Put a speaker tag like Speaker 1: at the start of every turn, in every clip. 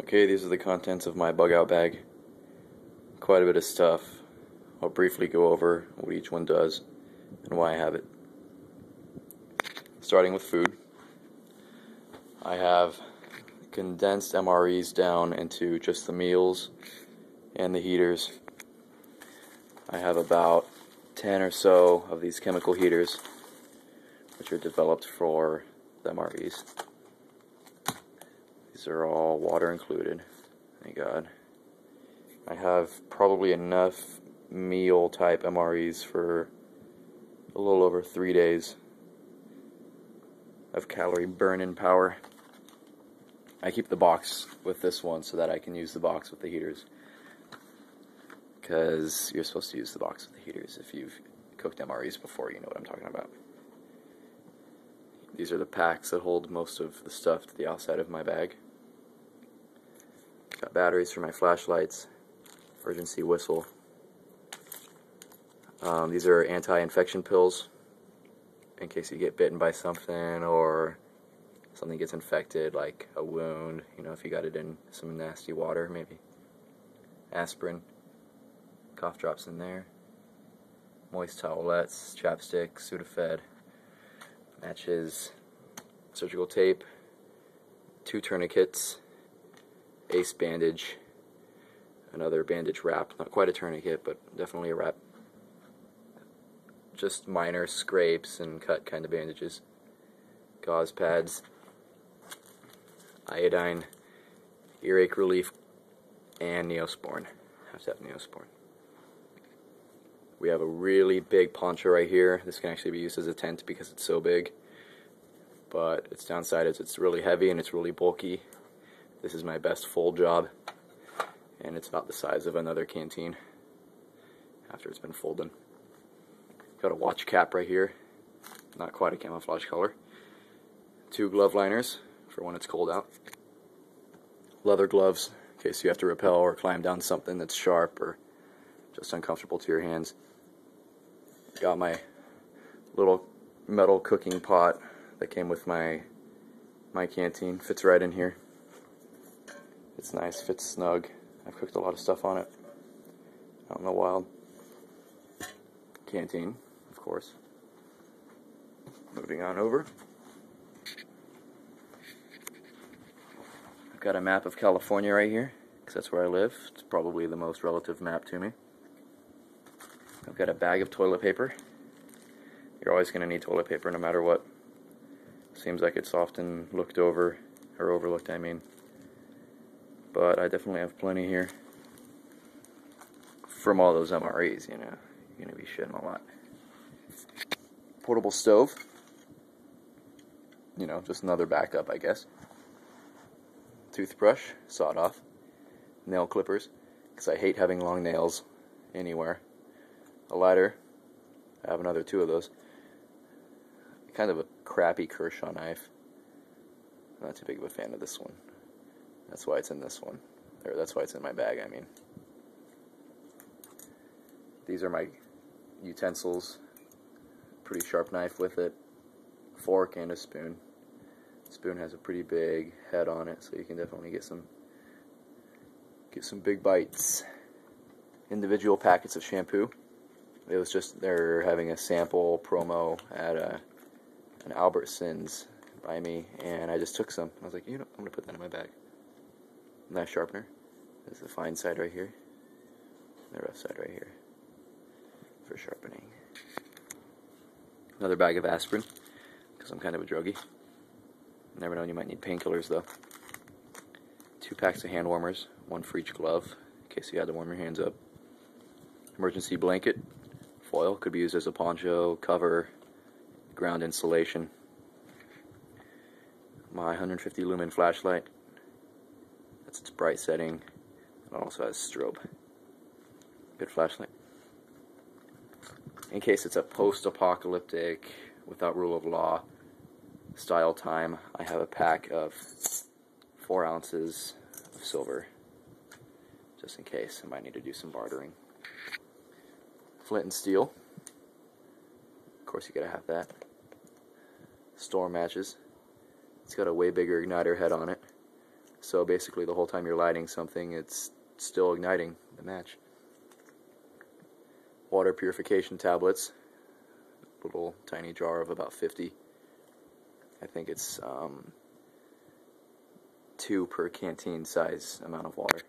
Speaker 1: Okay, these are the contents of my bug out bag. Quite a bit of stuff. I'll briefly go over what each one does and why I have it. Starting with food, I have condensed MREs down into just the meals and the heaters. I have about 10 or so of these chemical heaters, which are developed for the MREs. These are all water included, thank God. I have probably enough meal type MREs for a little over 3 days of calorie burn-in power. I keep the box with this one so that I can use the box with the heaters, because you're supposed to use the box with the heaters. If you've cooked MREs before, you know what I'm talking about. These are the packs that hold most of the stuff to the outside of my bag. Got batteries for my flashlights, emergency whistle. These are anti-infection pills in case you get bitten by something or something gets infected, like a wound, you know, if you got it in some nasty water, maybe. Aspirin, cough drops in there, moist towelettes, chapstick, Sudafed, matches, surgical tape, 2 tourniquets, ace bandage, another bandage wrap, not quite a tourniquet, but definitely a wrap. Just minor scrapes and cut kind of bandages, gauze pads, iodine, earache relief, and Neosporin. Have to have Neosporin. We have a really big poncho right here. This can actually be used as a tent because it's so big, but its downside is it's really heavy and it's really bulky. This is my best full job, and it's about the size of another canteen after it's been folded. Got a watch cap right here, not quite a camouflage color. 2 glove liners for when it's cold out. Leather gloves in case you have to rappel or climb down something that's sharp or just uncomfortable to your hands. Got my little metal cooking pot that came with my canteen. Fits right in here. It's nice, fits snug. I've cooked a lot of stuff on it out in the wild. Canteen, of course. Moving on over. I've got a map of California right here, because that's where I live. It's probably the most relative map to me. I've got a bag of toilet paper. You're always going to need toilet paper no matter what. Seems like it's often looked over, or overlooked, I mean. But I definitely have plenty here. From all those MREs, you know. You're going to be shitting a lot. Portable stove. You know, just another backup, I guess. Toothbrush, sawed off. Nail clippers, because I hate having long nails anywhere. A lighter. I have another 2 of those. Kind of a crappy Kershaw knife. I'm not too big of a fan of this one. That's why it's in this one. Or that's why it's in my bag, I mean. These are my utensils. Pretty sharp knife with it. Fork and a spoon. The spoon has a pretty big head on it, so you can definitely get some big bites. Individual packets of shampoo. It was just, they're having a sample promo at an Albertsons by me, and I just took some. I was like, you know, I'm going to put that in my bag. Knife sharpener. There's the fine side right here. The rough side right here for sharpening. Another bag of aspirin, because I'm kind of a druggie. Never know, you might need painkillers though. 2 packs of hand warmers, 1 for each glove, in case you had to warm your hands up. Emergency blanket, foil, could be used as a poncho, cover, ground insulation. My 150 lumen flashlight, that's its bright setting, and also has strobe. Good flashlight. In case it's a post-apocalyptic, without rule of law style time, I have a pack of 4 ounces of silver, just in case I might need to do some bartering. Flint and steel, of course you gotta have that. Storm matches, it's got a way bigger igniter head on it, So basically the whole time you're lighting something, it's still igniting the match. Water purification tablets, little tiny jar of about 50. I think it's 2 per canteen size amount of water.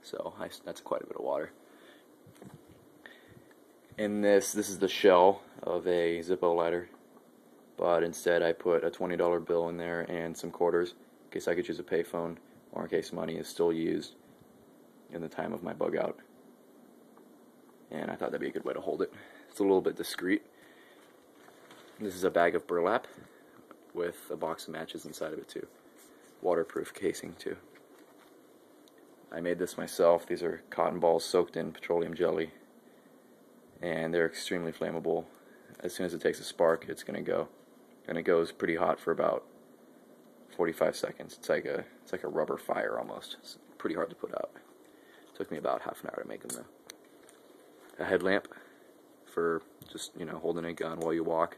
Speaker 1: So that's quite a bit of water. In this is the shell of a Zippo lighter, but instead I put a $20 bill in there and some quarters in case I could use a payphone, or in case money is still used in the time of my bug out. And I thought that'd be a good way to hold it. It's a little bit discreet. This is a bag of burlap with a box of matches inside of it too. Waterproof casing too. I made this myself. These are cotton balls soaked in petroleum jelly, and they're extremely flammable. As soon as it takes a spark, it's going to go, and it goes pretty hot for about 45 seconds. It's like a rubber fire almost. It's pretty hard to put out. It took me about half an hour to make them though. A headlamp for just, holding a gun while you walk.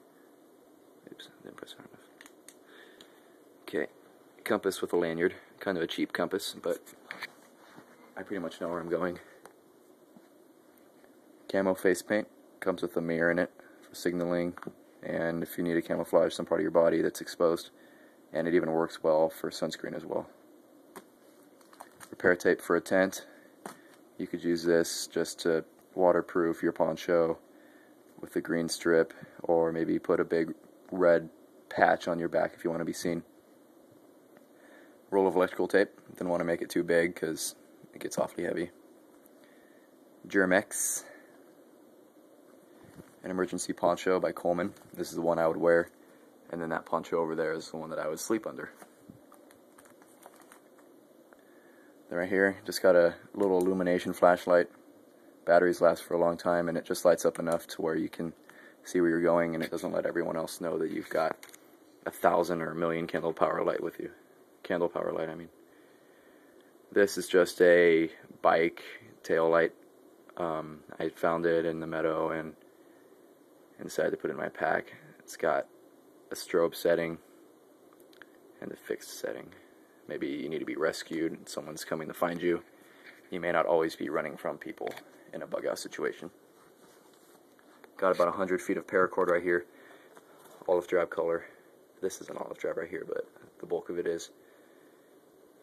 Speaker 1: Oops, didn't press hard enough. Okay, compass with a lanyard. Kind of a cheap compass, but I pretty much know where I'm going. Camo face paint. Comes with a mirror in it for signaling, and if you need to camouflage some part of your body that's exposed. And it even works well for sunscreen as well. Repair tape for a tent. You could use this just to waterproof your poncho with a green strip, or maybe put a big red patch on your back if you want to be seen. Roll of electrical tape. Didn't want to make it too big because it gets awfully heavy. Germex. An emergency poncho by Coleman. This is the one I would wear. And then that poncho over there is the one that I would sleep under. Then right here, just got a little illumination flashlight. Batteries last for a long time, and it just lights up enough to where you can see where you're going, and it doesn't let everyone else know that you've got 1,000 or 1,000,000 candle power light with you. Candle power light, I mean. This is just a bike tail light. I found it in the meadow and decided to put it in my pack. It's got a strobe setting and a fixed setting. Maybe you need to be rescued and someone's coming to find you. You may not always be running from people in a bug out situation. Got about 100 feet of paracord right here. Olive drab color. This is an olive drab right here, but the bulk of it is.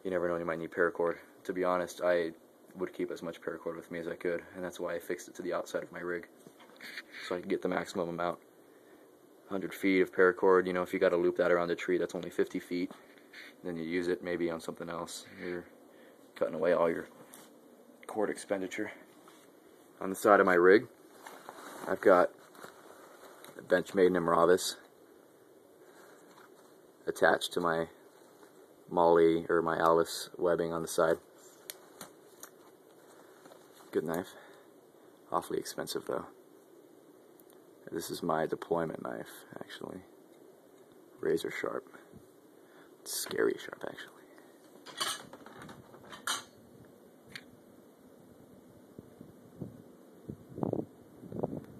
Speaker 1: You never know when you might need paracord. To be honest, I would keep as much paracord with me as I could, and that's why I fixed it to the outside of my rig, so I could get the maximum amount. 100 feet of paracord, if you got to loop that around a tree, that's only 50 feet. Then you use it maybe on something else. You're cutting away all your cord expenditure. On the side of my rig, I've got a Benchmade Nimravis attached to my Molle or my Alice webbing on the side. Good knife. Awfully expensive though. This is my deployment knife, actually. Razor sharp. It's scary sharp, actually.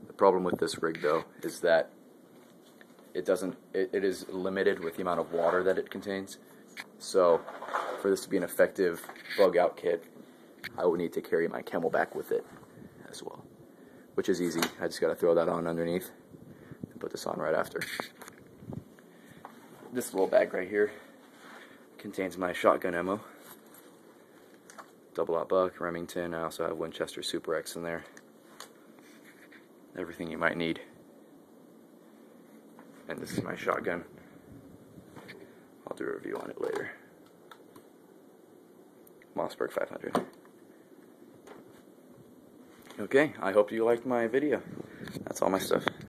Speaker 1: The problem with this rig, though, is that it is limited with the amount of water that it contains. So, for this to be an effective bug out kit, I would need to carry my Camelback with it as well. Which is easy. I just got to throw that on underneath and put this on right after. This little bag right here contains my shotgun ammo. Double-aught buck, Remington. I also have Winchester Super X in there. Everything you might need. And this is my shotgun. I'll do a review on it later. Mossberg 500. Okay, I hope you liked my video. That's all my stuff.